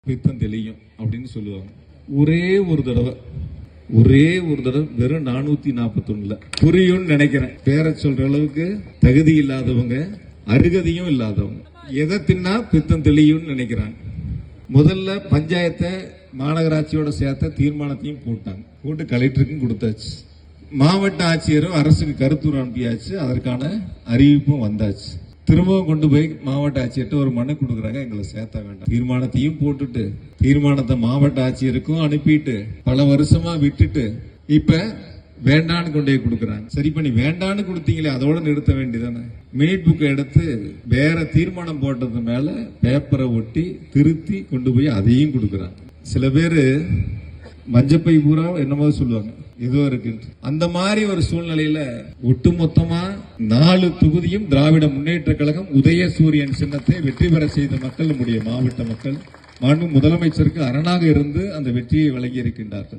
பித்தம் தெளியும் அப்படின்னு சொல்லுவாங்க. ஒரே ஒரு தடவை வெறும் 441 புரியும்னு நினைக்கிறேன். பேரை சொல்ற அளவுக்கு தகுதி இல்லாதவங்க, அருகதையும் இல்லாதவங்க எதை தின்னா பித்தம் தெளியும்னு நினைக்கிறாங்க. முதல்ல பஞ்சாயத்தை மாநகராட்சியோட சேர்த்த தீர்மானத்தையும் போட்டு கலெக்டருக்கும் கொடுத்தாச்சு. மாவட்ட ஆட்சியரும் அரசுக்கு கருத்துரு அனுப்பியாச்சு. அதற்கான அறிவிப்பும் வந்தாச்சு. திரும்பவும் கொண்டு போய் மாவட்ட ஆட்சியர்கிட்ட ஒரு மனு கொடுக்குறாங்க, எங்களை சேர்த்த வேண்டாம். தீர்மானத்தையும் போட்டுட்டு தீர்மானத்தை மாவட்ட ஆட்சியருக்கும் அனுப்பிட்டு பல வருஷமா விட்டுட்டு இப்ப வேண்டான்னு கொண்டு போய் கொடுக்குறாங்க. சரி பண்ணி வேண்டான்னு கொடுத்தீங்களே, அதோட நிறுத்த வேண்டியதானே. மினிட் புக்கை எடுத்து வேற தீர்மானம் போட்டது மேல பேப்பரை ஒட்டி திருத்தி கொண்டு போய் அதையும் கொடுக்குறாங்க. சில பேரு மஞ்சப்பை பூரா என்னமோ சொல்லுவாங்க, ஏதோ இருக்கு. அந்த மாதிரி ஒரு சூழ்நிலையில ஒட்டுமொத்தமா 4 தொகுதியும் திராவிட முன்னேற்ற கழகம் உதயசூரியன் சின்னத்தை வெற்றி பெற செய்த மக்கள், நம்முடைய மாவட்ட மக்கள் மாண்பு முதலமைச்சருக்கு அரணாக இருந்து அந்த வெற்றியை வழங்கி இருக்கின்றார்கள்.